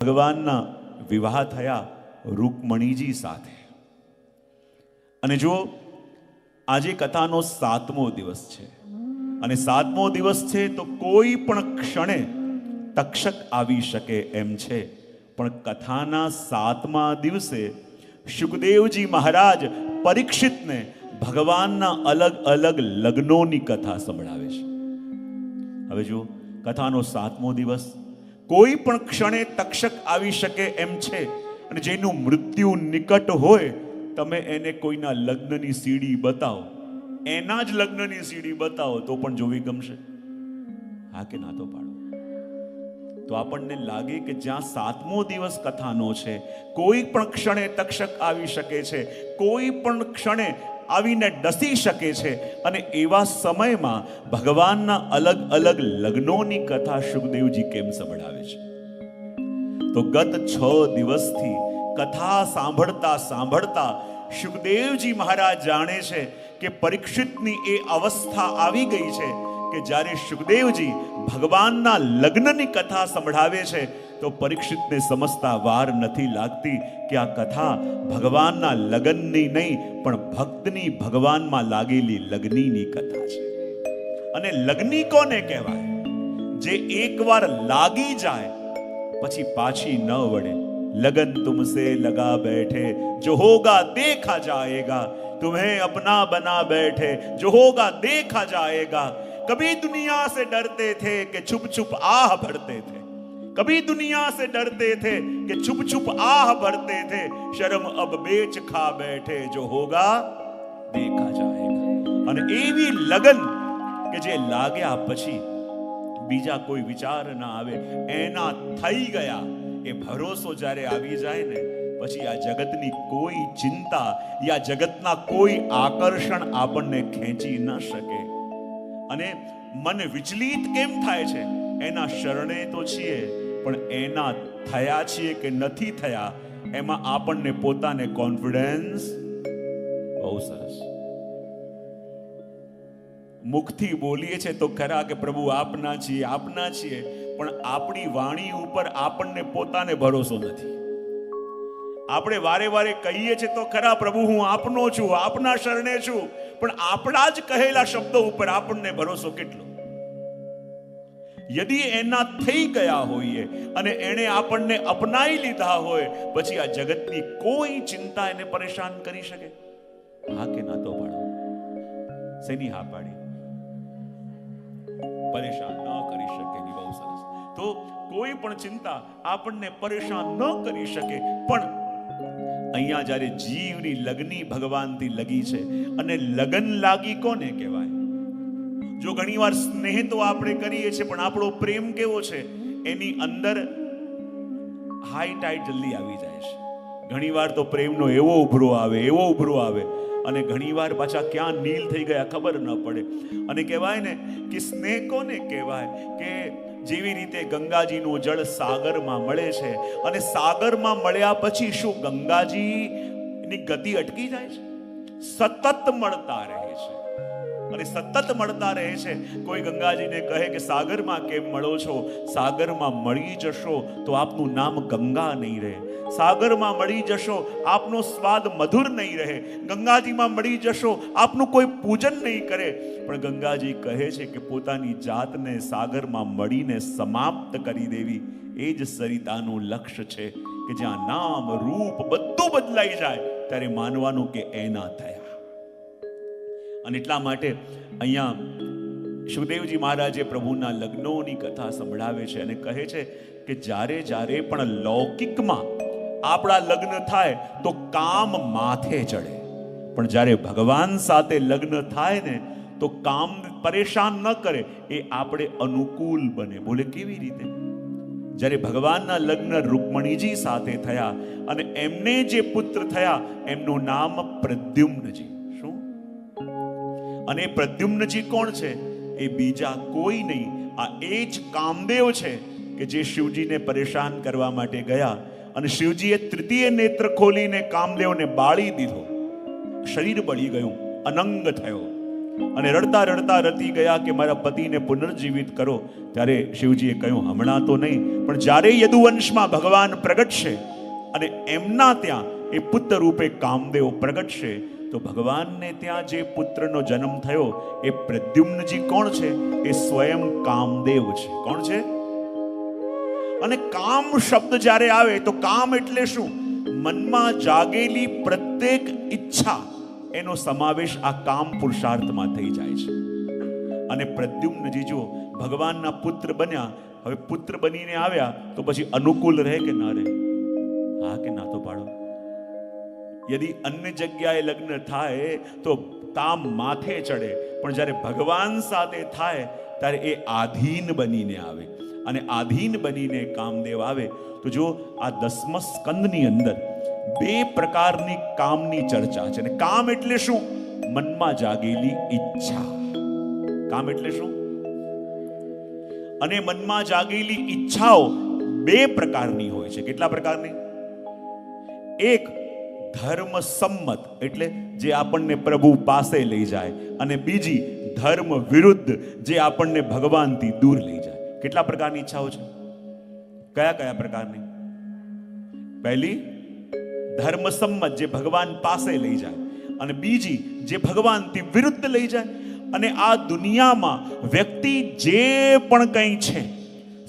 ભગવાનના વિવાહ થયા રૂકમણીજી સાથે. અને જો આજે કથાનો 7મો દિવસ છે અને 7મો દિવસ છે તો કોઈ પણ ક્ષણે તક્ષક આવી શકે એમ છે. પણ કથાના 7મા દિવસે શુકદેવજી મહારાજ પરીક્ષિતને ભગવાનના અલગ અલગ લગ્નોની કથા સંભળાવે છે. હવે જો કથાનો 7મો દિવસ, કોઈ પણ ક્ષણે તક્ષક આવી શકે એમ છે અને જેનું મૃત્યુ નિકટ હોય, તમે એને કોઈના લગ્નની સીડી બતાવો, એના જ લગ્નની સીડી બતાવો તો પણ જોવી ગમશે? હા કે ના તો પાડો. તો આપણને લાગે કે જ્યાં 7મો દિવસ કથાનો છે, કોઈ પણ ક્ષણે તક્ષક આવી શકે છે, કોઈ પણ ક્ષણે આવીને ડસી શકે છે, અને એવા સમયમાં ભગવાનના અલગ અલગ લગ્નોની કથા શુકદેવજી કેમ સંભળાવે છે? તો ગત 6 દિવસથી કથા સાંભળતા સાંભળતા શુકદેવજી મહારાજ જાણે છે કે પરીક્ષિતની એ અવસ્થા આવી ગઈ છે કે જ્યારે શુકદેવજી ભગવાનના લગ્નની કથા સંભળાવે છે તો પરીક્ષિતને સમજતા વાર નથી લાગતી કે આ કથા ભગવાનના લગ્નની નહીં પણ ભક્તની ભગવાનમાં લાગેલી લગ્નની કથા છે. અને લગ્ની કોને કહેવાય? જે એકવાર લાગી જાય પછી પાછી ન વળે. लगन तुमसे लगा बैठे जो होगा देखा जाएगा, तुम्हें अपना बना बैठे जो होगा देखा जाएगा. कभी दुनिया से डरते थे कि छुप छुप आह भरते थे, कभी दुनिया से डरते थे कि छुप छुप आह भरते थे, शर्म अब बेच खा बैठे जो होगा देखा जाएगा. અને એવી લગન કે જે લાગ્યા પછી બીજા કોઈ વિચાર ના આવે, એના થઈ ગયા એ ભરોસો જ્યારે આવી જાય ને પછી આ જગતની કોઈ ચિંતા યા જગતના કોઈ આકર્ષણ આપણને ખેંચી ન શકે. અને મન વિચલિત કેમ થાય છે? એના શરણે તો છીએ પણ એના થયા છીએ કે નથી થયા એમાં આપણને પોતાને કોન્ફિડન્સ બહુ સરસ. મુખથી બોલીએ છે તો ખરા કે પ્રભુ આપના છીએ આપના છીએ, પણ આપણી વાણી ઉપર આપણને પોતાને ભરોસો નથી. આપણે વારે વારે કહીએ છીએ તો ખરા પ્રભુ હું આપનો છું, આપના શરણે છું, પણ આપણા જ કહેલા શબ્દો ઉપર આપણને ભરોસો કેટલો? યદિ એના થઈ ગયા હોઈએ અને એને આપણને અપનાવી લીધા હોય પછી આ જગતની કોઈ ચિંતા એને પરેશાન કરી શકે? હા કે ના તો પાડો. શેની હા પાડી? પરેશાન ન કરી શકે. બહુ સરસ. તો કોઈ પણ ચિંતા આપણને પરેશાન ન કરી શકે. પણ અહીંયા જ્યારે જીવની લગની ભગવાનથી લગી છે, અને લગન લાગી કોને કહેવાય? જો ઘણીવાર સ્નેહ તો આપણે કરીએ છીએ પણ આપણો પ્રેમ કેવો છે એની અંદર હાઈ ટાઈડ જલ્દી આવી જાય છે. ઘણીવાર તો પ્રેમનો એવો ઉભરો આવે અને ઘણીવાર પાછા ક્યાં નીલ થઈ ગયા ખબર ન પડે. અને કહેવાય ને કે સ્નેહ કોને કહેવાય? કે જેવી રીતે ગંગાજીનું જળ સાગરમાં મળે છે અને સાગરમાં મળ્યા પછી શું ગંગાજીની ગતિ અટકી જાય છે? સતત મળતા રહે છે અને સતત મળતા રહે છે. કોઈ ગંગાજીને કહે કે સાગરમાં કેમ મળો છો? સાગરમાં મળી જશો તો આપનું નામ ગંગા નહીં રહે, સાગરમાં મળી જશો આપનો સ્વાદ મધુર નહીં રહે, ગંગાજીમાં મળી જશો આપનું કોઈ પૂજન નહીં કરે. પણ ગંગાજી કહે છે કે પોતાની જાતને સાગરમાં મળીને સમાપ્ત કરી દેવી એ જ સરિતાનું લક્ષ્ય છે, કે જ્યાં નામ રૂપ બધું બદલાઈ જાય ત્યારે માનવાનું કે એના થયા. અને એટલા માટે અહીંયા શુકદેવજી મહારાજે પ્રભુના લગ્નોની કથા સંભળાવે છે અને કહે છે કે જ્યારે જ્યારે પણ લૌકિકમાં આપણા લગ્ન થાય તો કામ માથે ચડે, પણ જ્યારે ભગવાન સાથે લગ્ન થાય ને તો કામ પરેશાન ન કરે, એ આપણે અનુકૂળ બને. બોલે કેવી રીતે? જ્યારે ભગવાનના લગ્ન રૂકમણીજી સાથે થયા અને એમને જે પુત્ર થયા એમનું નામ પ્રદ્યુમ્નજી. શું? અને પ્રદ્યુમ્નજી કોણ છે? એ બીજા કોઈ નહીં, આ એ જ કામદેવ છે કે જે શિવજીને પરેશાન કરવા માટે ગયા અને શિવજીએ તૃતીય નેત્ર ખોલીને કામદેવને બાળી દીધો. શરીર બળી ગયું, અનંગ થયો. અને રડતા રડતા રતી ગયા કે મારા પતિને પુનર્જીવિત કરો. ત્યારે શિવજીએ કહ્યું, હમણાં તો નહીં, પણ જ્યારે યદુવંશમાં ભગવાન પ્રગટશે અને એમના ત્યાં એ પુત્ર રૂપે કામદેવ પ્રગટશે, તો ભગવાનને ત્યાં જે પુત્રનો જન્મ થયો એ પ્રદ્યુમ્નજી કોણ છે? એ સ્વયં કામદેવ છે. કોણ છે? અને કામ શબ્દ જ્યારે આવે તો કામ એટલે શું? મનમાં જાગેલી પ્રત્યેક ઈચ્છા, એનો સમાવેશ આ કામ પુરુષાર્થમાં થઈ જાય છે. અને પ્રદ્યુમ્નજી જો ભગવાનના પુત્ર બન્યા, હવે પુત્ર બનીને આવ્યા તો પછી અનુકૂળ રહે કે ના રહે? હા કે ના તો પાડો. યદિ અન્ય જગ્યાએ લગ્ન થાય તો તામ માથે ચડે, પણ જ્યારે ભગવાન સાથે થાય ત્યારે એ આધીન બનીને આવે. અને આધીન બનીને કામદેવ આવે તો જો આ 10મા સ્કંદની અંદર 2 પ્રકારની કામની ચર્ચા છે. અને કામ એટલે શું? મનમાં જાગેલી ઈચ્છા. કામ એટલે શું? અને મનમાં જાગેલી ઈચ્છાઓ 2 પ્રકારની હોય છે. કેટલા પ્રકારની? એક ધર્મ સંમત, એટલે જે આપણને પ્રભુ પાસે લઈ જાય, અને બીજી ધર્મ વિરુદ્ધ, જે આપણને ભગવાનથી દૂર લઈ જાય. કેટલા પ્રકારની ઈચ્છાઓ છે? કયા કયા પ્રકારની? પહેલી ધર્મ સંમત, જે ભગવાન પાસે લઈ જાય, અને બીજી જે ભગવાનથી વિરુદ્ધ લઈ જાય. અને આ દુનિયામાં વ્યક્તિ જે પણ કંઈ છે,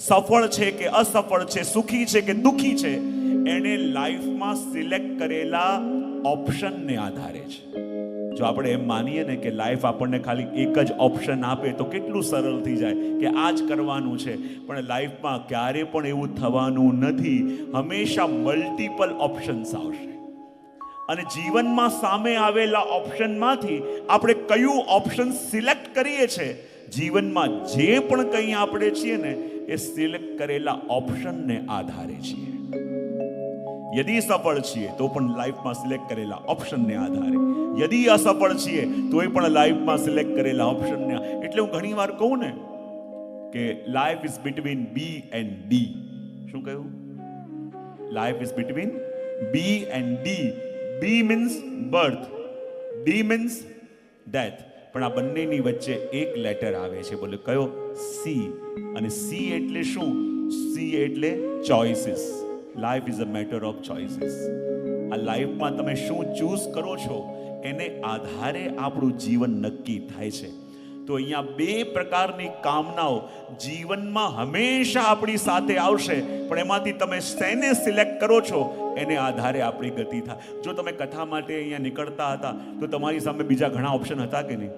સફળ છે કે અસફળ છે, સુખી છે કે દુખી છે, એને લાઈફમાં સિલેક્ટ કરેલા ઓપ્શનને આધારે છે. જો આપણે એમ માનીએ ને કે લાઈફ આપણને ખાલી એક જ ઓપ્શન આપે તો કેટલું સરળ થઈ જાય કે આ જ કરવાનું છે, પણ લાઈફમાં ક્યારે પણ એવું થવાનું નથી. હંમેશા મલ્ટિપલ ઓપ્શન્સ આવશે. અને જીવનમાં સામે આવેલા ઓપ્શનમાંથી આપણે કયું ઓપ્શન સિલેક્ટ કરીએ છીએ, જીવનમાં જે પણ કંઈ આપણે છીએ ને, એ સિલેક્ટ કરેલા ઓપ્શનને આધારે છીએ. યદિ સફળ છીએ તો પણ લાઈફમાં સિલેક્ટ કરેલા ઓપ્શનને આધારે, યદિ અસફળ છીએ તોય પણ લાઈફમાં સિલેક્ટ કરેલા ઓપ્શનને. એટલે હું ઘણી વાર કહું ને કે life is between B and D. શું કહ્યું? Life is between B and D. B means birth, D means death. પણ આ બંનેની વચ્ચે એક લેટર આવે છે. બોલે કયો? સી. અને સી એટલે શું? સી એટલે choices. Life is a matter of choices. આ લાઈફમાં તમે શું ચૂઝ કરો છો એને આધારે આપણું જીવન નક્કી થાય છે. તો અહીંયા 2 પ્રકારની કામનાઓ જીવનમાં હંમેશા આપણી સાથે આવશે, પણ એમાંથી તમે શેને સિલેક્ટ કરો છો એને આધારે આપણી ગતિ થાય. જો તમે કથા માટે અહીંયા નીકળતા હતા તો તમારી સામે બીજા ઘણા ઓપ્શન હતા કે નહીં?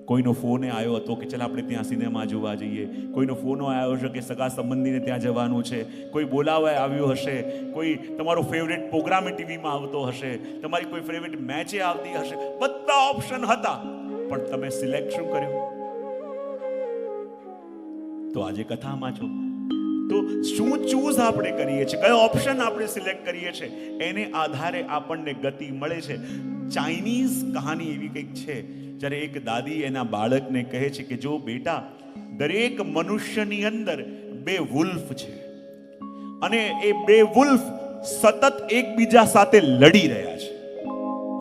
કોઈનો ફોન આવ્યો હતો કે ચાલ આપણે ત્યાં સિનેમા જોવા જઈએ, કોઈનો ફોન આવ્યો હશે કે સગા સંબંધીને ત્યાં જવાનું છે, કોઈ બોલાવા આવ્યું હશે, કોઈ તમારો ફેવરેટ પ્રોગ્રામ ટીવીમાં આવતો હશે, તમારી કોઈ ફેવરેટ મેચે આવતી હશે. બધા ઓપ્શન હતા, પણ તમે સિલેક્ટ શું કર્યું? તો આજે કથામાં છો તો શું ચૂઝ આપણે કરીએ છીએ, કયો ઓપ્શન આપણે સિલેક્ટ કરીએ છીએ, એને આધારે આપણને ગતિ મળે છે. ચાઇનીઝ કહાની એવી કંઈક છે, જ્યારે એક દાદી એના બાળકને કહે છે કે જો બેટા, દરેક મનુષ્યની અંદર 2 વુલ્ફ છે, અને એ 2 વુલ્ફ સતત એકબીજા સાથે લડી રહ્યા છે.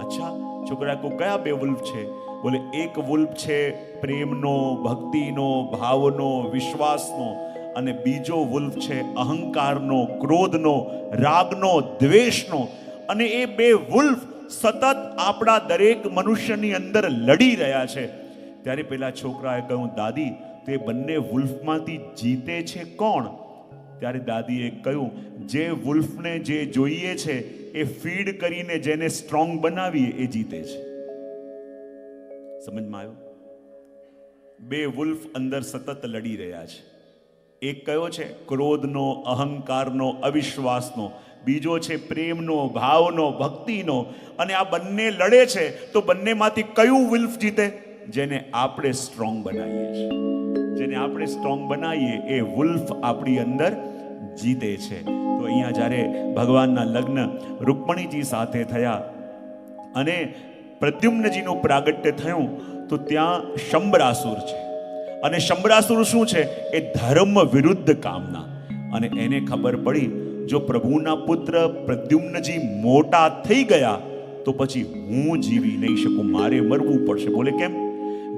અચ્છા છોકરા, કો કયા 2 વુલ્ફ છે? બોલે એક વુલ્ફ છે પ્રેમનો, ભક્તિનો, ભાવનો, વિશ્વાસનો, અને બીજો વુલ્ફ છે અહંકારનો, ક્રોધનો, રાગનો, દ્વેષનો. અને એ 2 વુલ્ફ સતત આપણા દરેક મનુષ્યની અંદર લડી રહ્યા છે. ત્યારે પેલા છોકરાએ કહ્યું, દાદી તે બંને વુલ્ફમાંથી જીતે છે કોણ? ત્યારે દાદીએ કહ્યું, જે વુલ્ફને જે જોઈએ છે એ ફીડ કરીને જેને સ્ટ્રોંગ બનાવીએ એ જીતે છે. સમજમાં આવ્યો? 2 વુલ્ફ અંદર સતત લડી રહ્યા છે. એક કયો છે? ક્રોધનો, અહંકારનો, અવિશ્વાસનો. બીજો છે પ્રેમનો, ભાવનો, ભક્તિનો. અને આ બંને લડે છે તો બંનેમાંથી કયું વુલ્ફ જીતે? જેને આપણે સ્ટ્રોંગ બનાવીએ છીએ. જેને આપણે સ્ટ્રોંગ બનાવીએ એ વુલ્ફ આપણી અંદર જીતે છે. તો અહીંયા જ્યારે ભગવાનના લગ્ન રૂકમણીજી સાથે થયા અને પ્રદ્યુમ્નજીનું પ્રાગટ્ય થયું તો ત્યાં શંબરાસુર છે. અને શંબરાસુર શું છે? એ ધર્મ વિરુદ્ધ કામના. અને એને ખબર પડી જો પ્રભુના પુત્ર પ્રદ્યુમ્નજી મોટા થઈ ગયા તો પછી હું જીવી નહીં શકું, મારે મરવું પડશે. બોલે કેમ?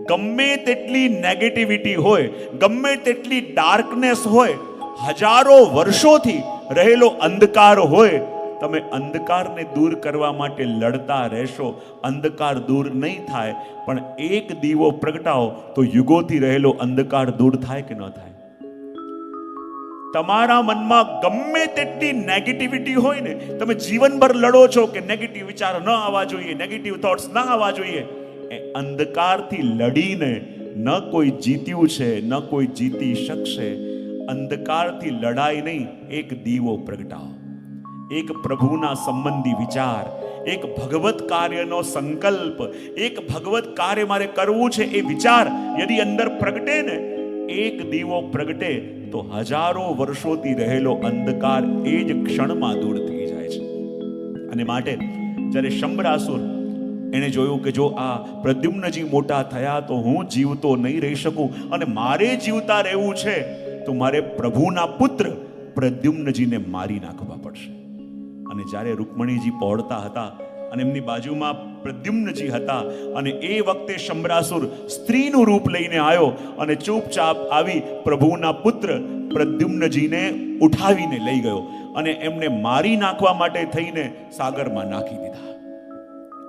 ગમે તેટલી નેગેટિવિટી હોય, ગમે તેટલી ડાર્કનેસ હોય, હજારો વર્ષોથી રહેલો અંધકાર હોય, તમે અંધકારને દૂર કરવા માટે લડતા રહેશો, અંધકાર દૂર નહીં થાય. પણ એક દીવો પ્રગટાવો તો યુગોથી રહેલો અંધકાર દૂર થાય કે ન થાય? તમારા મનમાં ગમે તેટલી નેગેટિવિટી હોય ને, તમે જીવનભર લડો છો કે નેગેટિવ વિચાર ન આવવા જોઈએ, નેગેટિવ થોટ્સ ના આવવા જોઈએ. એ અંધકારથી લડીને ન કોઈ જીત્યું છે, ન કોઈ જીતી શકશે. અંધકારથી લડાઈ નહીં, એક દીવો પ્રગટાવો, એક પ્રભુના સંબંધી વિચાર, એક ભગવત કાર્યનો સંકલ્પ, એક ભગવત કાર્ય મારે કરવું છે એ વિચાર યદિ અંદર પ્રગટે ને, એક દીવો પ્રગટે તો હજારો વર્ષોથી રહેલો અંધકાર એ જ ક્ષણમાં દૂર થઈ જાય છે. અને માટે જ્યારે શંભરાસુર એણે જોયું કે જો આ પ્રદ્યુમ્નજી મોટા થયા તો હું જીવતો નહીં રહી શકું, અને મારે જીવતા રહેવું છે તો મારે પ્રભુના પુત્ર પ્રદ્યુમ્નજીને મારી નાખવા પડશે. અને જ્યારે રૂકમણીજી પહોંચતા હતા અને એમની બાજુમાં પ્રદ્યુમ્નજી હતા, અને એ વખતે શંભરાસુર સ્ત્રીનું રૂપ લઈને આવ્યો અને ચૂપચાપ આવી પ્રભુના પુત્ર પ્રદ્યુમ્નજીને ઉઠાવીને લઈ ગયો અને એમને મારી નાખવા માટે થઈને સાગરમાં નાખી દીધા.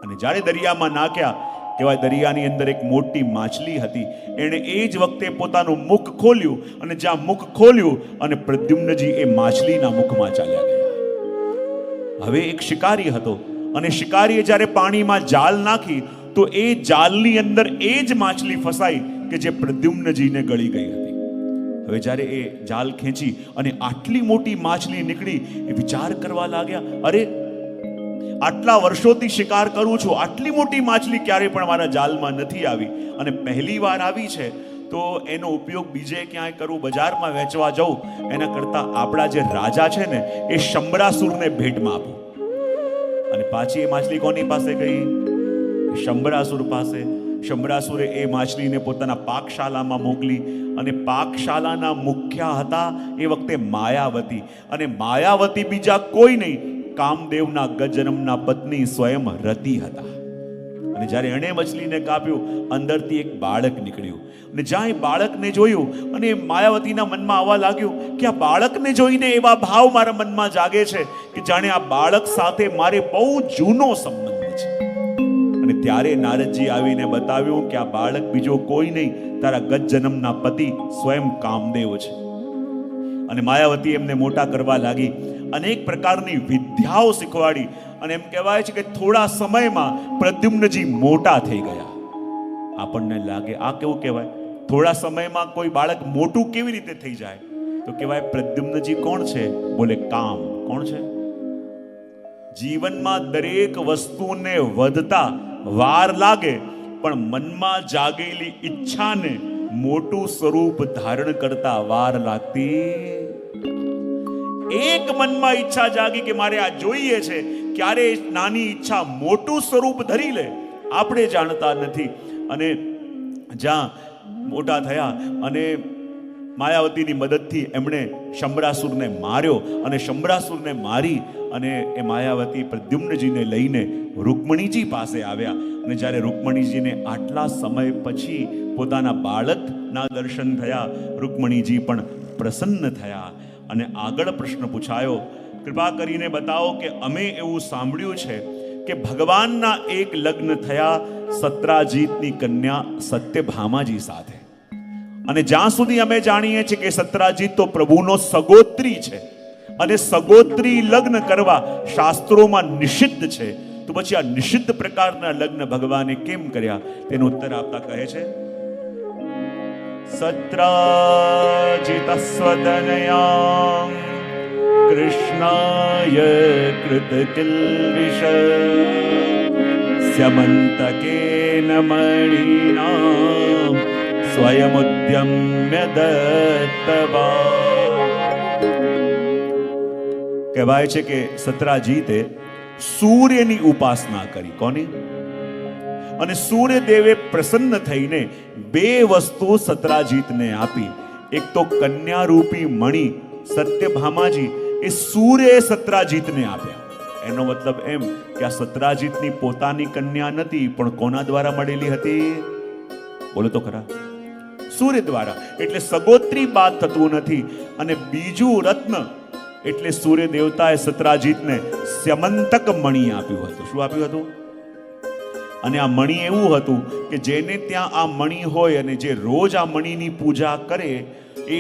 અને જ્યારે દરિયામાં નાખ્યા, કહેવાય દરિયાની અંદર એક મોટી માછલી હતી. એણે એ જ વખતે પોતાનું મુખ ખોલ્યું, અને જ્યાં મુખ ખોલ્યું અને પ્રદ્યુમ્નજી એ માછલીના મુખમાં ચાલ્યા ગયા. હવે એક શિકારી હતો, અને શિકારીએ જ્યારે પાણીમાં જાળ નાખી તો એ જાળની અંદર એ જ માછલી ફસાઈ કે જે પ્રદ્યુમ્નજીને ગળી ગઈ હતી. હવે જ્યારે એ જાળ ખેંચી અને આટલી મોટી માછલી નીકળી, એ વિચાર કરવા લાગ્યા, અરે આટલા વર્ષોથી શિકાર કરું છું, આટલી મોટી માછલી ક્યારેય પણ મારા જાળમાં નથી આવી, અને પહેલી વાર આવી છે તો એનો ઉપયોગ બીજે ક્યાંય કરું, બજારમાં વેચવા જવું, એના કરતાં આપણા જે રાજા છે ને એ શંભરાસુરને ભેટમાં આપું. અને પાછી એ માછલી કોની પાસે ગઈ? શંભરાસુર પાસે. શંભરાસુરે એ માછલીને પોતાના પાકશાલામાં મોકલી, અને પાકશાલાના મુખ્ય હતા એ વખતે માયાવતી. અને માયાવતી બીજા કોઈ નહીં, કામદેવના ગજનમના પત્ની સ્વયં રતિ હતા. અને જ્યારે એણે મછલીને કાપ્યું, અંદરથી એક બાળક નીકળ્યું. અને જ્યાં એ બાળકને જોયું, અને માયાવતીના મનમાં આવવા લાગ્યું કે આ બાળકને જોઈને એવા ભાવ મારા મનમાં જાગે છે કે જાણે આ બાળક સાથે મારે બહુ જૂનો સંબંધ છે. અને ત્યારે નારદજી આવીને બતાવ્યું કે આ બાળક બીજો કોઈ નહીં, તારા ગત જન્મના પતિ સ્વયં કામદેવ છે. અને માયાવતી એમને મોટા કરવા લાગી, અનેક પ્રકારની વિદ્યાઓ શીખવાડી, અને એમ કહેવાય છે કે થોડા સમયમાં પ્રદ્યુમ્નજી મોટા થઈ ગયા. આપણને લાગે આ કેવું કહેવાય, થોડા સમયમાં કોઈ બાળક મોટું કેવી રીતે થઈ જાય? તો કહેવાય પ્રદ્યુમ્નજી કોણ છે? બોલે કામ. કોણ છે? જીવનમાં દરેક વસ્તુને વધતા વાર લાગે, પણ મનમાં જાગેલી ઈચ્છાને મોટું સ્વરૂપ ધારણ કરતા વાર લાગતી. એક મનમાં ઈચ્છા જાગી કે મારે આ જોઈએ છે, ક્યારે નાની ઈચ્છા મોટું સ્વરૂપ ધરી લે આપણે જાણતા નથી. અને જ્યાં મોટા થયા, અને માયાવતીની મદદથી એમણે શંભરાસુરને માર્યો, અને શંભરાસુરને મારી અને એ માયાવતી પ્રદ્યુમ્નજીને લઈને રૂકમણીજી પાસે આવ્યા. અને જ્યારે રૂકમણીજીને આટલા સમય પછી પોતાના બાળકના દર્શન થયા, રૂકમણીજી પણ પ્રસન્ન થયા. અને આગળ પ્રશ્ન પૂછાયો, કૃપા કરીને બતાવો કે અમે એવું સાંભળ્યું છે કે ભગવાનના એક લગ્ન થયા સત્રાજીતની કન્યા સત્યભામાજી સાથે, અને જ્યાં સુધી અમે જાણીએ છીએ કે સત્રાજીત તો પ્રભુનો સગોત્રી છે, અને સગોત્રી લગ્ન કરવા શાસ્ત્રોમાં નિષિદ્ધ છે. તો પછી આ નિષિદ્ધ પ્રકારના લગ્ન ભગવાને કેમ કર્યા? તેનો ઉત્તર આપતા કહે છે, સત્રાજીતસ્વતનયા કૃષ્ણાય કૃત કિલ્વિષ સ્યમંતકેન મણિના સ્વયમુદ્યમ્ય દત્તવા. કહેવાય છે કે સત્રાજીતે સૂર્યની ઉપાસના કરી. કોની? અને સૂર્યદેવે પ્રસન્ન થઈને બે વસ્તુ સત્રાજીતને આપી. એક તો કન્યા રૂપી મણિ સત્યભામાજી એ સૂર્યએ સત્રાજીતને આપ્યા. એનો મતલબ એમ કે આ સત્રાજીતની પોતાની કન્યા નથી, પણ કોના દ્વારા મળેલી હતી? બોલો તો ખરા. સૂર્ય દ્વારા એટલે સગોત્રી બાદ થતું નથી. અને બીજું રત્ન એટલે સૂર્ય દેવતાએ સત્રાજીતને સ્યમંતક મણિ આપ્યું હતું. શું આપ્યું હતું? અને આ મણિ એવું હતું કે જેને ત્યાં આ મણિ હોય અને જે રોજ આ મણિની પૂજા કરે એ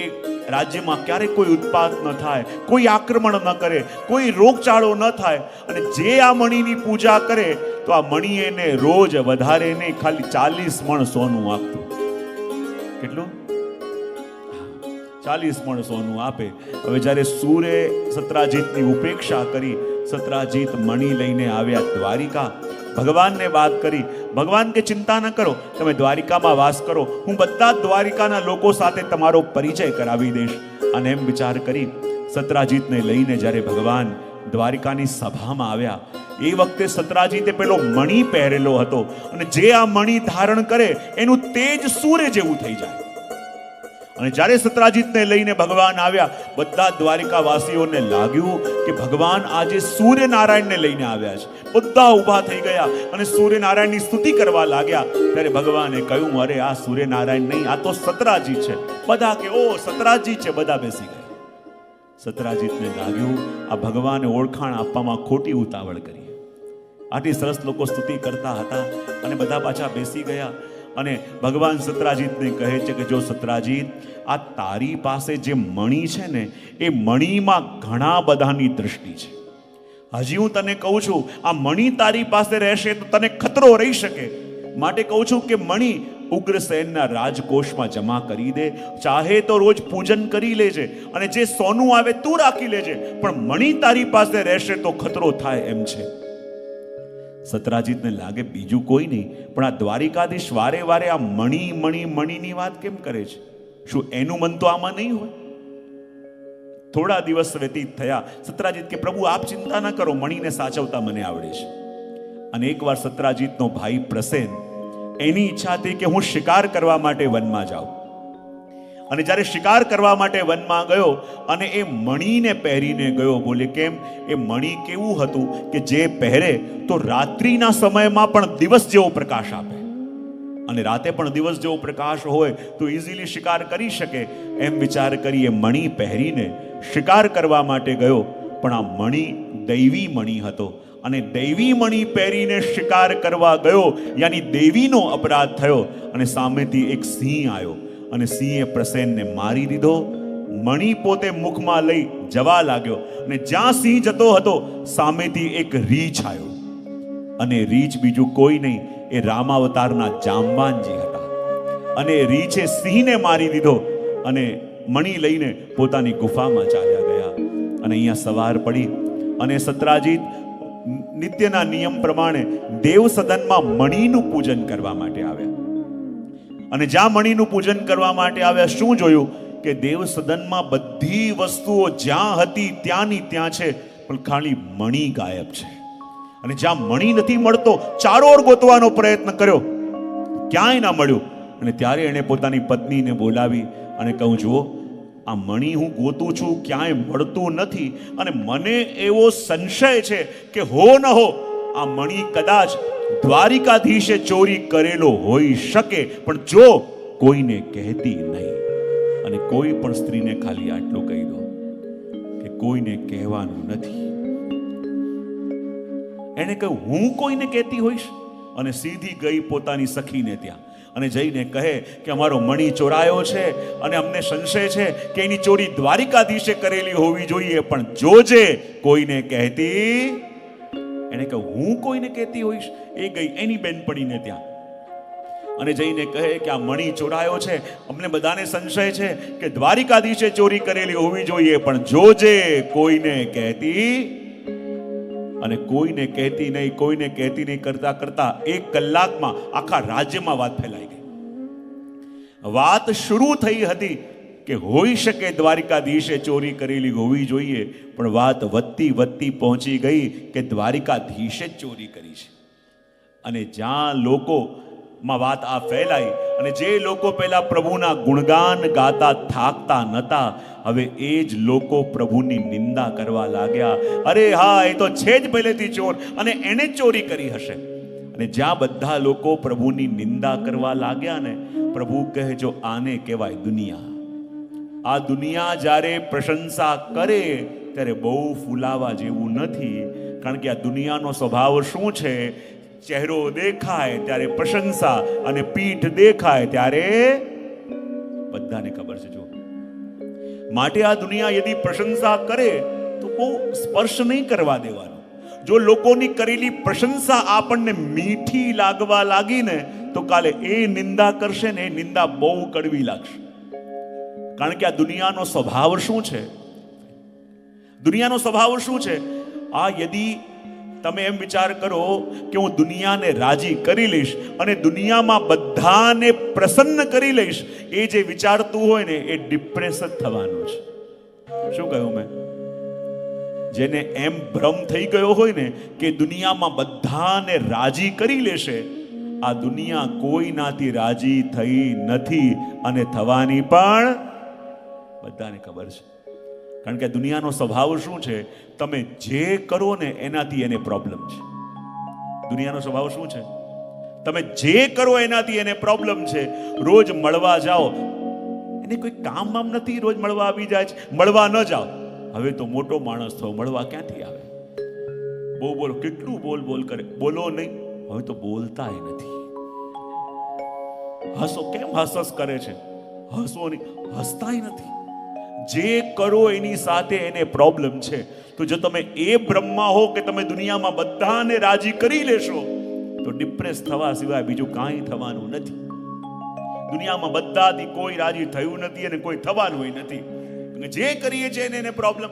રાજ્યમાં ક્યારેય કોઈ ઉત્પાત ન થાય, કોઈ આક્રમણ ન કરે, કોઈ રોગચાળો ન થાય. અને જે આ મણિની પૂજા કરે તો આ મણિ એને રોજ વધારે નહીં, ખાલી 40 મણ સોનું આપતું. કેટલું? 40 મણ સોનું આપે. હવે જ્યારે સૂર્ય સત્રાજીતની ઉપેક્ષા કરી, સત્રાજીત મણિ લઈને આવ્યા દ્વારિકા. ભગવાનને વાત કરી. ભગવાન કે ચિંતા ન કરો, તમે દ્વારિકામાં વાસ કરો, હું બધા દ્વારિકાના લોકો સાથે તમારો પરિચય કરાવી દઈશ. અને એમ વિચાર કરી સત્રાજીતને લઈને જ્યારે ભગવાન દ્વારિકાની સભામાં આવ્યા, એ વખતે સત્રાજીતે પેલો મણિ પહેરેલો હતો. અને જે આ મણિ ધારણ કરે એનું તેજ સૂર્ય જેવું થઈ જાય. અને જ્યારે સત્રાજીતને લઈને ભગવાન આવ્યા, બધા દ્વારિકા વાસીઓને લાગ્યું કે ભગવાન આજે સૂર્યનારાયણને લઈને આવ્યા છે. બધા ઊભા થઈ ગયા અને સૂર્યનારાયણની સ્તુતિ કરવા લાગ્યા. ત્યારે ભગવાને કહ્યું, અરે આ સૂર્યનારાયણ નહીં, આ તો સત્રાજીત છે. બધા કે ઓ સત્રાજીત છે. બધા બેસી ગયા. સત્રાજીતને લાગ્યું આ ભગવાને ઓળખાણ આપવામાં ખોટી ઉતાવળ કરી. આટલી સરસ લોકો સ્તુતિ કરતા હતા અને બધા પાછા બેસી ગયા. અને ભગવાન સત્રાજીતને કહે છે કે જો સત્રાજીત, આ તારી પાસે જે મણિ છે ને, એ મણિમાં ઘણા બધાની દૃષ્ટિ છે. હજી હું તને કહું છું, આ મણિ તારી પાસે રહેશે તો તને ખતરો રહી શકે. માટે કહું છું કે મણિ ઉગ્રસેનના રાજકોષમાં જમા કરી દે. ચાહે તો રોજ પૂજન કરી લેજે અને જે સોનું આવે તું રાખી લેજે, પણ મણિ તારી પાસે રહેશે તો ખતરો થાય એમ છે. સત્રાજીતને લાગે બીજું કોઈ નહીં, પણ આ દ્વારિકાધીશ વારે વારે આ મણિ મણિ મણિની વાત કેમ કરે છે? શું એનું મન તો આમાં નહીં હોય? થોડા દિવસ વ્યતીત થયા. સત્રાજીત કે પ્રભુ આપ ચિંતા ન કરો, મણિને સાચવતા મને આવડે છે. અને એકવાર સત્રાજીતનો ભાઈ પ્રસેન, એની ઈચ્છા હતી કે હું શિકાર કરવા માટે વનમાં જાઉં. અને જ્યારે શિકાર કરવા માટે વનમાં ગયો અને એ મણિને પહેરીને ગયો. બોલે કેમ? એ મણિ કેવું હતું કે જે પહેરે તો રાત્રિના સમયમાં પણ દિવસ જેવો પ્રકાશ આપે, અને રાતે પણ દિવસ જેવો પ્રકાશ હોય તો ઇઝીલી શિકાર કરી શકે. એમ વિચાર કરી એ મણિ પહેરીને શિકાર કરવા માટે ગયો. પણ આ મણિ દૈવી મણિ હતો, અને દૈવી મણિ પહેરીને શિકાર કરવા ગયો, યાની દેવીનો અપરાધ થયો. અને સામેથી એક સિંહ આવ્યો અને સિંહે પ્રસેનને મારી દીધો. મણિ પોતે મુખમાં લઈ જવા લાગ્યો અને જ્યાં સિંહ જતો હતો સામેથી એક રીંછ આવ્યો. અને રીંછ બીજું કોઈ નહીં, એ રામાવતારના જાંબાનજી હતા. અને રીંછે સિંહને મારી દીધો અને મણિ લઈને પોતાની ગુફામાં ચાલ્યા ગયા. અને અહીંયા સવાર પડી અને સત્રાજીત નિત્યના નિયમ પ્રમાણે દેવ સદનમાં મણિનું પૂજન કરવા માટે આવ્યા. અને જ્યાં મણિનું પૂજન કરવા માટે આવ્યા, શું જોયું કે દેવ સદનમાં બધી વસ્તુઓ જ્યાં હતી ત્યાંની ત્યાં છે, પણ ખાલી મણિ ગાયબ છે. અને જ્યાં મણિ નથી મળતો, ચારોર ગોતવાનો પ્રયત્ન કર્યો, ક્યાંય ના મળ્યો. અને ત્યારે એણે પોતાની પત્નીને બોલાવી અને કહું, જુઓ આ મણિ હું ગોતું છું, ક્યાંય મળતું નથી. અને મને એવો સંશય છે કે હો ન હો આ મણિ કદાચ દ્વારિકાધીશે ચોરી કરેલો હોઈ શકે, પણ જો કોઈને કહેતી નહીં. અને કોઈ પણ સ્ત્રીને ખાલી આટલું કહી દો કે કોઈને કહેવાનું નથી. એને કહ્યું હું કોઈને કહેતી હોઈશ, અને સીધી ગઈ પોતાની સખીને ત્યાં અને જઈને કહે કે અમારો મણિ ચોરાયો છે અને અમને સંશય છે કે એની ચોરી દ્વારિકાધીશે કરેલી હોવી જોઈએ, પણ જોજે કોઈને કહેતી. એને કહ્યું હું કોઈને કહેતી હોઈશ. એ ગઈ એની બેનપણીને ત્યાં અને જઈને કહે કે આ મણિ ચોરાયો છે, અમને બધાને સંશય છે કે દ્વારિકાધીશે ચોરી કરેલી હોવી જોઈએ, પણ જોજે કોઈને કહેતી. અને કોઈને કહેતી નહીં, કોઈને કહેતી નહીં કરતા કરતા 1 કલાકમાં આખા રાજ્યમાં વાત ફેલાઈ ગઈ. વાત શરૂ થઈ હતી કે હોઈ શકે દ્વારિકાધીશે ચોરી કરેલી હોવી જોઈએ, પણ વાત વધતી વધતી પહોંચી ગઈ કે દ્વારિકાધીશે જ ચોરી કરી છે. અને જ્યાં લોકોમાં વાત આ ફેલાઈ અને જે લોકો પહેલા પ્રભુના ગુણગાન ગાતા થાકતા નહોતા, હવે એ જ લોકો પ્રભુની નિંદા કરવા લાગ્યા. અરે હા, એ તો છે જ પહેલેથી ચોર અને એને ચોરી કરી હશે. અને જ્યાં બધા લોકો પ્રભુની નિંદા કરવા લાગ્યા ને, પ્રભુ કહે જો આને કહેવાય દુનિયા. આ દુનિયા જ્યારે પ્રશંસા કરે ત્યારે બહુ ફૂલાવા જેવું નથી, કારણ કે આ દુનિયાનો સ્વભાવ શું છે? ચહેરો દેખાય ત્યારે પ્રશંસા, અને પીઠ દેખાય ત્યારે બધાને ખબર છે. જો માટે આ દુનિયા યદી પ્રશંસા કરે તો બહુ સ્પર્શ નહીં કરવા દેવાનો. જો લોકોની કરેલી પ્રશંસા આપણને મીઠી લાગવા લાગીને તો કાલે એ નિંદા કરશે ને, એ નિંદા બહુ કડવી લાગશે. કારણ કે આ દુનિયાનો સ્વભાવ શું છે? દુનિયાનો સ્વભાવ શું છે? આ યદી તમે એમ વિચાર કરો કે હું દુનિયાને રાજી કરી લઈશ અને દુનિયામાં બધાને પ્રસન્ન કરી લઈશ, એ જે વિચારતું હોય ને એ ડિપ્રેસ જ થવાનું છે. શું કહ્યું મેં? જેને એમ ભ્રમ થઈ ગયો હોય ને કે દુનિયામાં બધાને રાજી કરી લેશે, આ દુનિયા કોઈનાથી રાજી થઈ નથી અને થવાની પણ બધાને ખબર છે. કારણ કે દુનિયાનો સ્વભાવ શું છે? તમે જે કરો ને એનાથી એને પ્રોબ્લેમ છે. દુનિયાનો સ્વભાવ શું છે? તમે જે કરો એનાથી એને પ્રોબ્લેમ છે. રોજ મળવા જાઓ, એને કોઈ કામ વામ નથી, રોજ મળવા આવી જાય છે. મળવા ન જાઓ, હવે તો મોટો માણસ થયો, મળવા ક્યાંથી આવે? બહુ બોલો, કેટલું બોલ બોલ કરે, બોલો નહીં, હવે તો બોલતા નથી. હસો, કેમ હસસ કરે છે? હસો નહીં, હસતાય નથી. જે કરો એની સાથે એને પ્રોબ્લેમ છે. તો જો તમે એ બ્રહ્મા હો કે તમે દુનિયામાં બધાને રાજી કરી લેશો તો ડિપ્રેસ થવા સિવાય બીજું કાંઈ થવાનું નથી. દુનિયામાં બધાથી કોઈ રાજી થયું નથી અને કોઈ થવાનું નથી. જે કરીએ છીએ એને પ્રોબ્લેમ.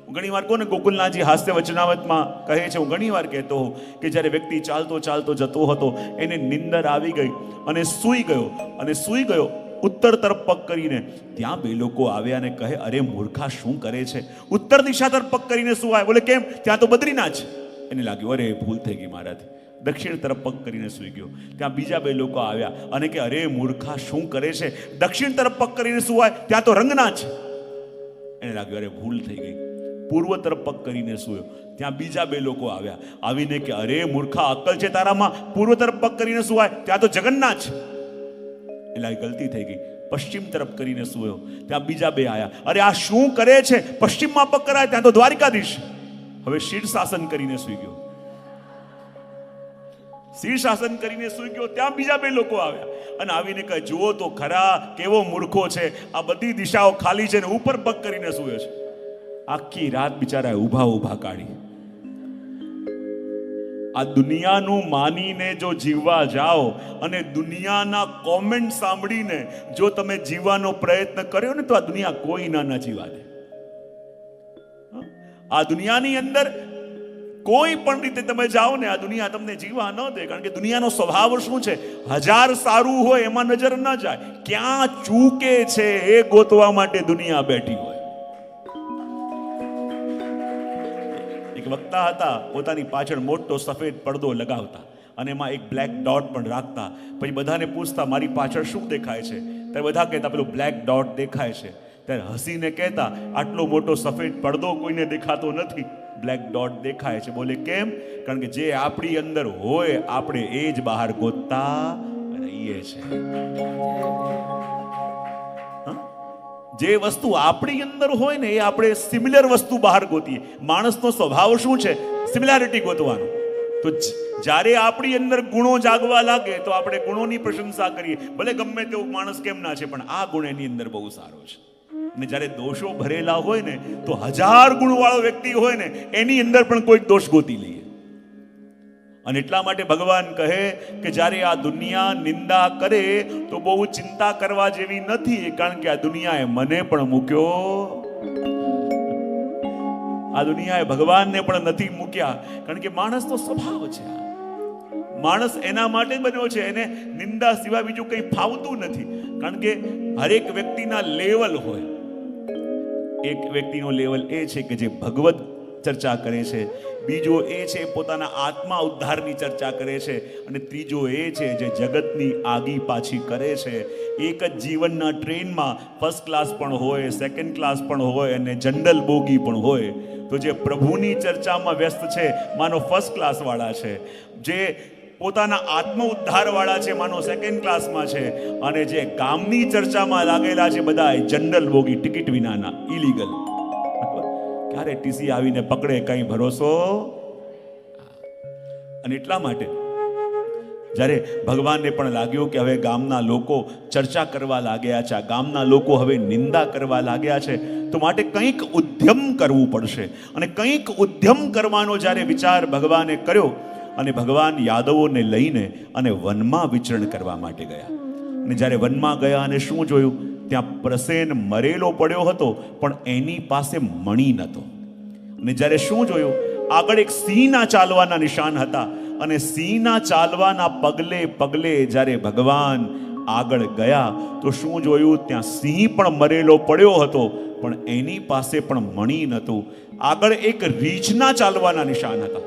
હું ઘણી વાર કહું ને, ગોકુલનાથજી હાસ્ય વચનાવતમાં કહે છે, હું ઘણી વાર કહેતો હોઉં કે જ્યારે વ્યક્તિ ચાલતો ચાલતો જતો હતો, એને નિંદર આવી ગઈ અને સૂઈ ગયો ઉત્તર તરફ પગ કરીને. ત્યાં બે લોકો આવ્યા અને કહે, અરે મૂર્ખા, શું કરે છે? ઉત્તર દિશા તરફ પગ કરીને શું આવે? બોલે કેમ? ત્યાં તો બદ્રીનાથ છે. એને લાગ્યું અરે ભૂલ થઈ ગઈ મારાથી, દક્ષિણ તરફ પગ કરીને સૂઈ ગયો. ત્યાં બીજા બે લોકો આવ્યા અને કે અરે મૂર્ખા, શું કરે છે? દક્ષિણ તરફ પગ કરીને શું આવે? ત્યાં તો રંગનાથ છે. એને લાગ્યું અરે ભૂલ થઈ ગઈ, પૂર્વ તરફ પગ કરીને સૂયો. ત્યાં બીજા બે લોકો આવ્યા, આવીને કે અરે મૂર્ખા, અક્કલ છે તારામાં? પૂર્વ તરફ પગ કરીને શું આવે? ત્યાં તો જગન્નાથ છે. એટલે ગલતી થઈ ગઈ, પશ્ચિમ તરફ કરીને સૂયો. ત્યાં બીજા બે આયા, અરે આ શું કરે છે? પશ્ચિમમાં પગ કરાય, ત્યાં તો દ્વારિકાધીશ. હવે શીર્ષાસન કરીને સૂઈ ગયો. શીર્ષાસન કરીને સૂઈ ગયો. ત્યાં બીજા બે લોકો આવ્યા અને આવીને કહે, જુઓ તો ખરા કેવો મૂર્ખો છે, આ બધી દિશાઓ ખાલી છે ને ઉપર પગ કરીને સૂયો છે. આખી રાત બિચારા ઊભા કાઢી. આ દુનિયાનું માનીને જો જીવવા જાઓ અને દુનિયાના કોમેન્ટ સાંભળીને જો તમે જીવવાનો પ્રયત્ન કર્યો ને તો આ દુનિયા કોઈ ના જીવા દે. આ દુનિયાની અંદર કોઈ પણ રીતે તમે જાઓ ને, આ દુનિયા તમને જીવવા ન દે. કારણ કે દુનિયાનો સ્વભાવ શું છે? હજાર સારું હોય એમાં નજર ન જાય, ક્યાં ચૂકે છે એ ગોતવા માટે દુનિયા બેઠી હોય. એક વક્તા હતા, પોતાની પાછળ મોટો સફેદ પડદો લગાવતા અને એમાં એક બ્લેક ડોટ પણ રાખતા. પછી બધાને પૂછતા, મારી પાછળ શું દેખાય છે? ત્યારે બધા કહેતા, પેલું બ્લેક ડોટ દેખાય છે. ત્યારે હસીને કહેતા, આટલો મોટો સફેદ પડદો કોઈને દેખાતો નથી, બ્લેક ડોટ દેખાય છે. બોલે કેમ? કારણ કે જે આપણી અંદર હોય આપણે એ જ બહાર ગોતતા રહીએ છીએ. જે વસ્તુ આપણી અંદર હોય ને એ આપણે સિમિલર વસ્તુ બહાર ગોતીએ. માણસનો સ્વભાવ શું છે? સિમિલારિટી ગોતવાનો. તો જ્યારે આપણી અંદર ગુણો જાગવા લાગે તો આપણે ગુણોની પ્રશંસા કરીએ, ભલે ગમે તેવો માણસ કેમ ના છે, પણ આ ગુણ એની અંદર બહુ સારો છે. અને જ્યારે દોષો ભરેલા હોય ને તો 1000 ગુણવાળો વ્યક્તિ હોય ને એની અંદર પણ કોઈક દોષ ગોતી લઈએ. અને એટલા માટે ભગવાન કહે કે જ્યારે આ દુનિયા નિંદા કરે તો બહુ ચિંતા કરવા જેવી નથી, કારણ કે આ દુનિયાએ મને પણ મૂક્યો, આ દુનિયાએ ભગવાનને પણ નથી મૂક્યા. કારણ કે માણસનો સ્વભાવ છે, માણસ એના માટે બન્યો છે, એને નિંદા સિવાય બીજું કંઈ ફાવતું નથી. કારણ કે હરેક વ્યક્તિના લેવલ હોય. એક વ્યક્તિનો લેવલ એ છે કે જે ભગવત ચર્ચા કરે છે, બીજો એ છે પોતાના આત્મા ઉદ્ધારની ચર્ચા કરે છે, અને ત્રીજો એ છે જે જગતની આગી પાછી કરે છે. એક જ જીવનના ટ્રેનમાં ફર્સ્ટ ક્લાસ પણ હોય, સેકન્ડ ક્લાસ પણ હોય અને જનરલ બોગી પણ હોય. તો જે પ્રભુની ચર્ચામાં વ્યસ્ત છે માનો ફર્સ્ટ ક્લાસ વાળા છે, જે પોતાના આત્મ ઉદ્ધાર વાળા છે, માનો સેકન્ડ ક્લાસમાં છે, અને જે કામની ચર્ચામાં લાગેલા છે બધા જનરલ બોગી, ટિકિટ વિનાના, ઇલીગલ. ક્યારે ટીસી આવીને પકડે કઈ ભરોસો. અને એટલા માટે જ્યારે ભગવાનને પણ લાગ્યું કે હવે ગામના લોકો ચર્ચા કરવા લાગ્યા છે, ગામના લોકો હવે નિંદા કરવા લાગ્યા છે, તો માટે કંઈક ઉદ્યમ કરવું પડશે. અને કંઈક ઉદ્યમ કરવાનો જ્યારે વિચાર ભગવાને કર્યો, અને ભગવાન યાદવોને લઈને અને વનમાં વિચરણ કરવા માટે ગયા. અને જ્યારે વનમાં ગયા અને શું જોયું, ત્યાં પ્રસેન મરેલો પડ્યો હતો, પણ એની પાસે મણી નહોતો. અને જ્યારે શું જોયું, આગળ એક સિંહના ચાલવાના નિશાન હતા, અને સિંહના ચાલવાના પગલે પગલે જ્યારે ભગવાન આગળ ગયા તો શું જોયું, ત્યાં સિંહ પણ મરેલો પડ્યો હતો, પણ એની પાસે પણ મણી નહોતું. આગળ એક રીંછના ચાલવાના નિશાન હતા,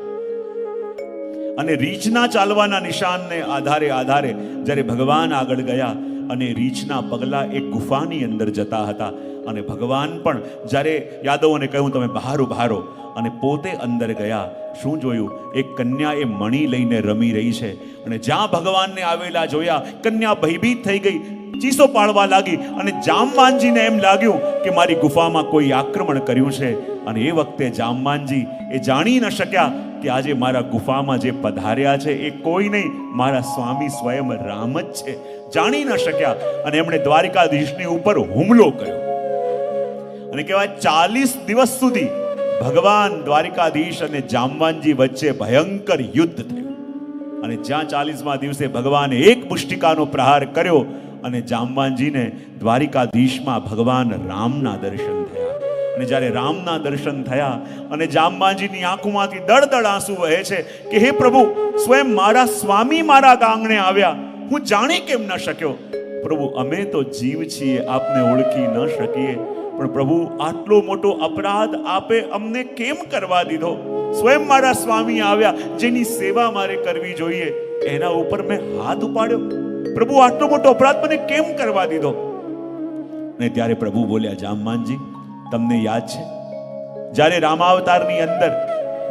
અને રીંછના ચાલવાના નિશાનને આધારે આધારે જ્યારે ભગવાન આગળ ગયા, અને રીંછના પગલા એક ગુફાની અંદર જતા હતા. અને ભગવાન પણ જ્યારે યાદવોને કહ્યું તમે બહાર ઉભા રહો, અને પોતે અંદર ગયા, શું જોયું, એક કન્યા એ મણી લઈને રમી રહી છે. અને જ્યાં ભગવાનને આવેલા જોયા, કન્યા ભયભીત થઈ ગઈ, ચીસો પાડવા લાગી, અને જામવાનજીને એમ લાગ્યું કે મારી ગુફામાં કોઈ આક્રમણ કર્યું છે. અને એ વખતે જામવાનજી એ જાણી ન શક્યા કે આજે મારા ગુફામાં જે પધાર્યા છે એ કોઈ નહીં, મારા સ્વામી સ્વયં રામ જ છે. જાણી ન શક્યા, અને એમણે દ્વારિકાધીશની ઉપર હુમલો કર્યો. અને કહેવાય 40 દિવસ સુધી ભગવાન દ્વારિકાધીશ અને જામવાનજી વચ્ચે ભયંકર યુદ્ધ થયું. અને જ્યાં 40મા દિવસે ભગવાને એક મુષ્ટિકાનો પ્રહાર કર્યો, અને જામવાનજીને દ્વારિકાધીશમાં ભગવાન રામના દર્શન થયા. અને જ્યારે રામના દર્શન થયા, અને જામવાનજીની આંખોમાંથી દળદળ આંસુ વહે છે કે હે પ્રભુ, સ્વયં મારા સ્વામી મારા આંગણે આવ્યા, હું જાણી કેમ ન શક્યો. પ્રભુ, અમે તો જીવ છીએ, આપને ઓળખી ન શકીએ, પણ પ્રભુ આટલો મોટો અપરાધ આપે અમને કેમ કરવા દીધો? સ્વયં મારા સ્વામી આવ્યા, જેની સેવા મારે કરવી જોઈએ, એના ઉપર મેં હાથ ઉપાડ્યો. પ્રભુ, આટલો મોટો અપરાધ મને કેમ કરવા દીધો? ને ત્યારે પ્રભુ બોલ્યા, જામવાનજી, તમને યાદ છે જ્યારે રામાવતારની અંદર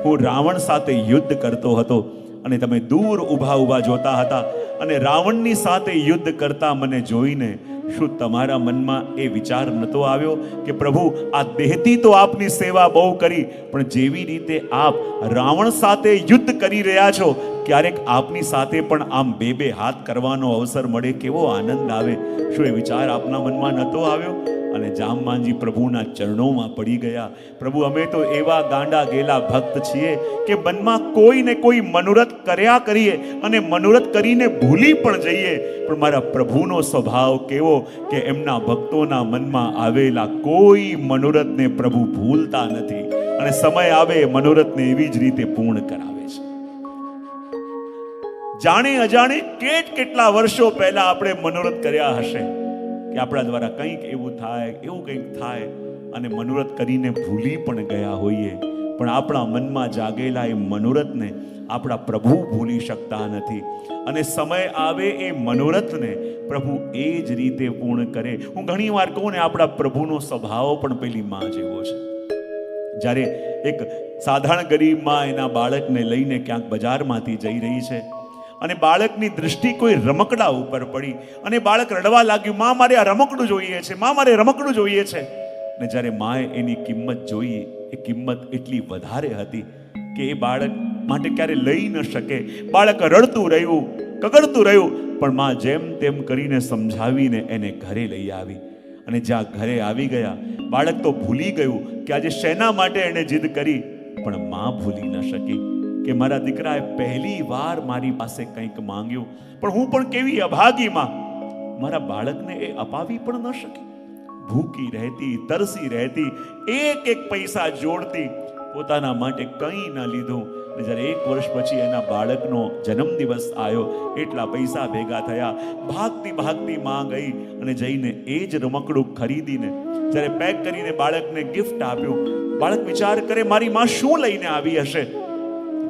હું રાવણ સાથે યુદ્ધ કરતો હતો, અને તમે દૂર ઊભા ઊભા જોતા હતા, અને રાવણની સાથે યુદ્ધ કરતા મને જોઈને શું તમારા મનમાં એ વિચાર નતો આવ્યો કે પ્રભુ, આ દેહથી તો આપની સેવા બહુ કરી, પણ જેવી રીતે આપ રાવણ સાથે યુદ્ધ કરી રહ્યા છો, ક્યારેક આપની સાથે પણ આમ બે હાથ કરવાનો અવસર મળે, કેવો આનંદ આવે? શું એ વિચાર આપના મનમાં નતો આવ્યો? અને જામવાનજી પ્રભુના ચરણોમાં પડી ગયા. પ્રભુ, અમે તો એવા ગાંડા ગેલા ભક્ત છીએ કે મનમાં કોઈ ને કોઈ મનોરથ કર્યા કરીએ, અને મનોરથ કરીને ભૂલી પણ જઈએ, પણ મારા પ્રભુનો સ્વભાવ કેવો કે એમના ભક્તોના મનમાં આવેલા કોઈ મનોરથને પ્રભુ ભૂલતા નથી, અને સમય આવે મનોરથને એવી જ રીતે પૂર્ણ કરાવે છે. જાણે અજાણે કેટલા વર્ષો પહેલા આપણે મનોરથ કર્યા હશે કે આપણા દ્વારા કંઈક એવું થાય, એવું કંઈક થાય, અને મનોરથ કરીને ભૂલી પણ ગયા હોઈએ, પણ આપણા મનમાં જાગેલા એ મનોરથને આપણા પ્રભુ ભૂલી શકતા નથી. અને સમય આવે એ મનોરથને પ્રભુ એ જ રીતે પૂર્ણ કરે. હું ઘણી વાર કહું ને, આપણા પ્રભુનો સ્વભાવ પણ પેલી માં જેવો છે. જ્યારે એક સાધારણ ગરીબ માં એના બાળકને લઈને ક્યાંક બજારમાંથી જઈ રહી છે, અને બાળકની દૃષ્ટિ કોઈ રમકડા ઉપર પડી, અને બાળક રડવા લાગ્યું, માં મારે આ રમકડું જોઈએ છે, માં મારે રમકડું જોઈએ છે. ને જ્યારે માએ એની કિંમત જોઈ, એ કિંમત એટલી વધારે હતી કે એ બાળક માટે ક્યારે લઈ ન શકે. બાળક રડતું રહ્યું, કગડતું રહ્યું, પણ માં જેમ તેમ કરીને સમજાવીને એને ઘરે લઈ આવી. અને જ્યાં ઘરે આવી ગયા, બાળક તો ભૂલી ગયું કે આજે શેના માટે એને જીદ કરી, પણ માં ભૂલી ન શકી કે મારા દીકરાએ પહેલી વાર મારી પાસે કંઈક માંગ્યું, પણ હું પણ કેવી અભાગી માં, મારા બાળકને એ અપાવી પણ ન શકી. ભૂખી રહેતી, તરસી રહેતી, એક પૈસા જોડતી, પોતાના માટે કંઈ ન લીધું. અને જ્યારે 1 વર્ષ પછી એના બાળકનો જન્મદિવસ આવ્યો, એટલા પૈસા ભેગા થયા, ભાગતી ભાગતી માં ગઈ, અને જઈને એ જ રમકડું ખરીદીને જ્યારે પેક કરીને બાળકને ગિફ્ટ આપ્યું. બાળક વિચાર કરે, મારી માં શું લઈને આવી હશે?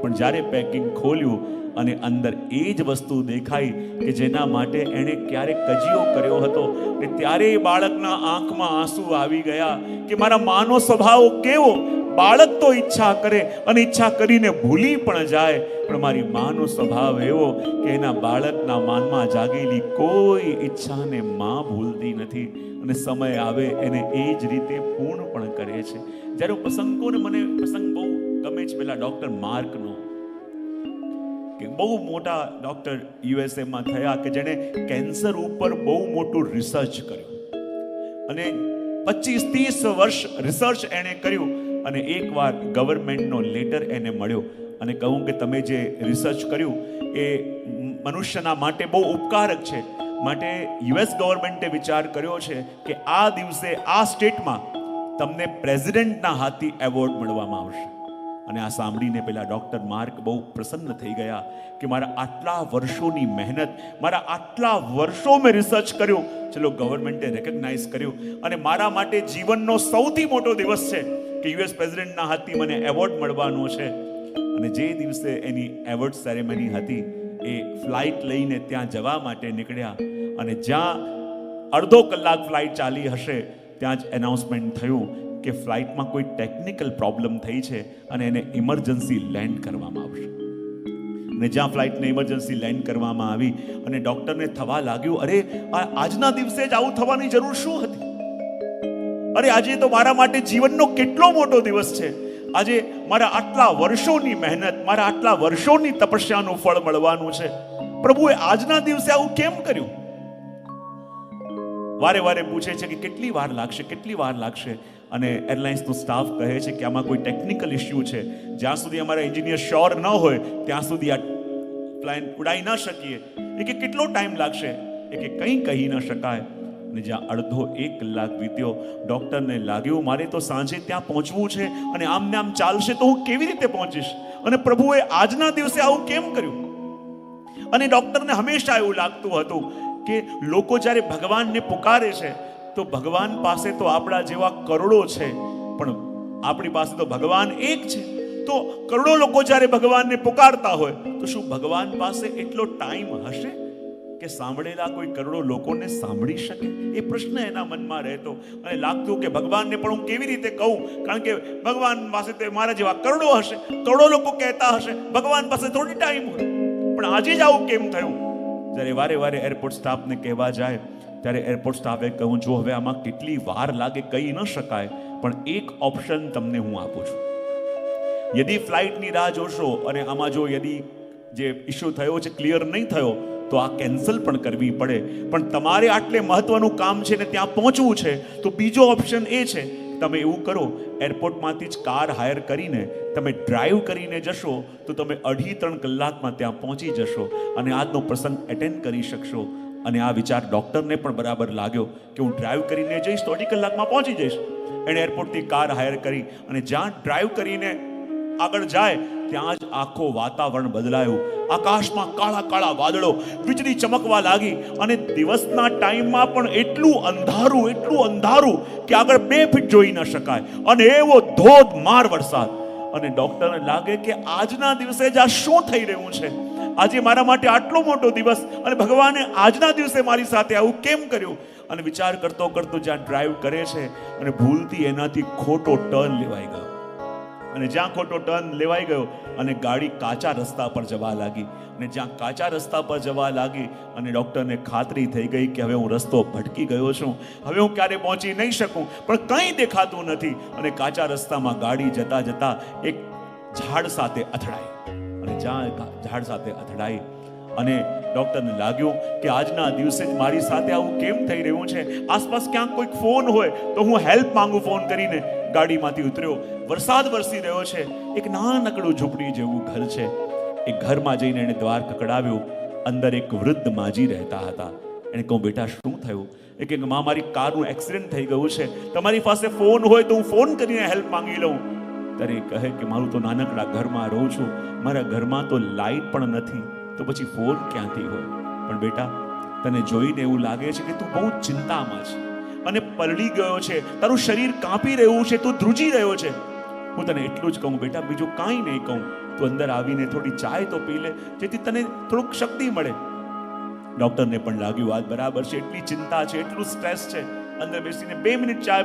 પણ જ્યારે પેકિંગ ખોલ્યું અને અંદર એ જ વસ્તુ દેખાઈ કે જેના માટે એણે ક્યારેક કજિયો કર્યો હતો ને ત્યારે એ બાળકના આંખમાં આંસુ આવી ગયા કે મારા માનો સ્વભાવ કેવો. બાળક તો ઈચ્છા કરે અને ઈચ્છા કરીને ભૂલી પણ જાય, પણ મારી માનો સ્વભાવ એવો કે એના બાળકના માનમાં જાગેલી કોઈ ઈચ્છાને માં ભૂલતી નથી અને સમય આવે એને એ જ રીતે પૂર્ણ પણ કરે છે. જ્યારે પ્રસંગોને મને પ્રસંગ બહુ ગમે છે પેલા ડોક્ટર માર્કનો, કે બહુ મોટા ડોક્ટર યુએસએમાં થયા કે જેણે કેન્સર ઉપર બહુ મોટું રિસર્ચ કર્યું અને 25-30 વર્ષ રિસર્ચ એણે કર્યું અને એકવાર ગવર્મેન્ટનો લેટર એને મળ્યો અને કહું કે તમે જે રિસર્ચ કર્યું એ મનુષ્યના માટે બહુ ઉપકારક છે, માટે યુએસ ગવર્મેન્ટે વિચાર કર્યો છે કે આ દિવસે આ સ્ટેટમાં તમને પ્રેસિડેન્ટના હાથથી એવોર્ડ મળવામાં આવશે. અને આ સાંભળીને પેલા ડોક્ટર માર્ક બહુ પ્રસન્ન થઈ ગયા કે મારા આટલા વર્ષોની મહેનત, મારા આટલા વર્ષો મેં રિસર્ચ કર્યું, ચલો ગવર્મેન્ટે રેકગ્નાઇઝ કર્યું અને મારા માટે જીવનનો સૌથી મોટો દિવસ છે કે યુએસ પ્રેસિડેન્ટના હાથથી મને એવોર્ડ મળવાનો છે. અને જે દિવસે એની એવોર્ડ સેરેમની હતી એ ફ્લાઇટ લઈને ત્યાં જવા માટે નીકળ્યા અને જ્યાં અડધો કલાક ફ્લાઇટ ચાલી હશે ત્યાં જ એનાઉન્સમેન્ટ થયું કે ફ્લાઇટમાં કોઈ ટેકનિકલ પ્રોબ્લેમ થઈ છે અને એને ઇમરજન્સી લેન્ડ કરવામાં આવશે. અને જ્યાં ફ્લાઇટને ઇમરજન્સી લેન્ડ કરવામાં આવી અને ડોક્ટરને થવા લાગ્યું, અરે આજના દિવસે જ આવું થવાની જરૂર શું હતી? અરે આજે તો મારા માટે જીવનનો કેટલો મોટો દિવસ છે. આજે મારા આટલા વર્ષોની મહેનત, મારા આટલા વર્ષોની તપસ્યાનું ફળ મળવાનું છે. પ્રભુએ આજના દિવસે આવું કેમ કર્યું? વારે વારે પૂછે છે કે કેટલી વાર લાગશે, કેટલી વાર લાગશે? અને એરલાઇન્સનો સ્ટાફ કહે છે કે આમાં કોઈ ટેકનિકલ ઇસ્યુ છે, જ્યાં સુધી અમારા એન્જિનિયર શ્યોર ન હોય ત્યાં સુધી આ પ્લેન ઉડાઈ ન શકીએ. એ કે કેટલો ટાઈમ લાગશે? એ કે કંઈ કહી ન શકાય. અને જ્યાં અડધો 1 કલાક વીત્યો, ડોક્ટરને લાગ્યું મારે તો સાંજે ત્યાં પહોંચવું છે અને આમ ને આમ ચાલશે તો હું કેવી રીતે પહોંચીશ? અને પ્રભુએ આજના દિવસે આવું કેમ કર્યું? અને ડોક્ટરને હંમેશા એવું લાગતું હતું કે લોકો જ્યારે ભગવાનને પુકારે છે તો ભગવાન પાસે તો આપણા જેવા કરોડો છે, પણ આપણી પાસે તો ભગવાન એક છે. તો કરોડો લોકો જ્યારે ભગવાનને પુકારતા હોય તો શું ભગવાન પાસે એટલો ટાઈમ હશે કે સાંભળેલા કોઈ કરોડો લોકોને સાંભળી શકે? એ પ્રશ્ન એના મનમાં રહેતો અને લાગતું કે ભગવાનને પણ હું કેવી રીતે કહું, કારણ કે ભગવાન પાસે તો મારા જેવા કરોડો હશે, કરોડો લોકો કહેતા હશે, ભગવાન પાસે થોડી ટાઈમ હોય. પણ આજે જ આવું કેમ થયું? જ્યારે વારે વારે એરપોર્ટ સ્ટાફને કહેવા જાય ત્યારે એરપોર્ટ સ્ટાફે કહું, જો હવે આમાં કેટલી વાર લાગે કહી ન શકાય, પણ એક ઓપ્શન તમને હું આપું છું. યદી ફ્લાઇટની રાહ જોશો અને આમાં જો યદી જે ઇસ્યુ થયો છે ક્લિયર નહીં થયો તો આ કેન્સલ પણ કરવી પડે, પણ તમારે આટલે મહત્વનું કામ છે ને ત્યાં પહોંચવું છે તો બીજો ઓપ્શન એ છે, તમે એવું કરો, એરપોર્ટમાંથી જ કાર હાયર કરીને તમે ડ્રાઈવ કરીને જશો તો તમે 2.5-3 કલાકમાં ત્યાં પહોંચી જશો અને આજનો પ્રસંગ એટેન્ડ કરી શકશો. અને આ વિચાર ડોક્ટરને પણ બરાબર લાગ્યો કે હું ડ્રાઈવ કરીને જઈશ તો 2.5 કલાકમાં પહોંચી જઈશ. એણે એરપોર્ટથી કાર હાયર કરી અને જ્યાં ડ્રાઈવ કરીને આગળ જાય ત્યાં જ આખો વાતાવરણ બદલાયું. આકાશમાં કાળા કાળા વાદળો, વીજળી ચમકવા લાગી અને દિવસના ટાઈમમાં પણ એટલું અંધારું કે આગળ 2 ફીટ જોઈ ન શકાય અને એવો ધોધમાર વરસાદ. અને ડોક્ટરને લાગે કે આજના દિવસે જ આ શું થઈ રહ્યું છે? આજે મારા માટે આટલો મોટો દિવસ અને ભગવાને આજના દિવસે મારી સાથે આવું કેમ કર્યું? અને વિચાર કરતો કરતો જ્યાં ડ્રાઈવ કરે છે અને ભૂલથી એનાથી ખોટો ટર્ન લેવાઈ ગયો અને જ્યાં ખોટો ટર્ન લેવાઈ ગયો અને ગાડી કાચા રસ્તા પર જવા લાગી. અને જ્યાં કાચા રસ્તા પર જવા લાગી અને ડોક્ટરને ખાતરી થઈ ગઈ કે હવે હું રસ્તો ભટકી ગયો છું, હવે હું ક્યારે પહોંચી નહીં શકું, પણ કંઈ દેખાતું નથી. અને કાચા રસ્તામાં ગાડી જતા જતા એક ઝાડ સાથે અથડાઈ અને જ્યાં ઝાડ સાથે અથડાઈ અને ડોક્ટરને લાગ્યું કે આજના દિવસે જ મારી સાથે આવું કેમ થઈ રહ્યું છે? આસપાસ ક્યાંક કોઈક ફોન હોય તો હું હેલ્પ માંગુ. ફોન કરીને ગાડીમાંથી ઉતર્યો. વરસાદ વરસી રહ્યો છે. એક નાનકડું ઝૂંપડી જેવું ઘર છે. એ ઘરમાં જઈને એણે દ્વાર ખખડાવ્યું. અંદર એક વૃદ્ધ માજી રહેતા હતા. એણે કહ્યું, બેટા શું થયું? એ કે માં, મારી કારનું એક્સિડન્ટ થઈ ગયું છે, તમારી પાસે ફોન હોય તો હું ફોન કરીને હેલ્પ માંગી લઉં. ત્યારે એ કહે કે મારું તો નાનકડા ઘરમાં રહું છું, મારા ઘરમાં તો લાઈટ પણ નથી, તો પછી ફોન ક્યાંથી હોય? પણ બેટા, તને જોઈને એવું લાગે છે કે તું બહુ ચિંતામાં છે અને પલળી ગયો છે, તારું શરીર કાંપી રહ્યું છે, તું ધ્રુજી રહ્યો છે. હું તને એટલું જ કહું બેટા, બીજું કાંઈ નહીં કહું. તું અંદર આવીને થોડી ચાય તો પી લે, જેથી તને થોડુંક શક્તિ મળે. ડોક્ટરને પણ લાગ્યું વાત બરાબર છે, એટલી ચિંતા છે, એટલું સ્ટ્રેસ છે, અંદર બેસીને 2 મિનિટ ચા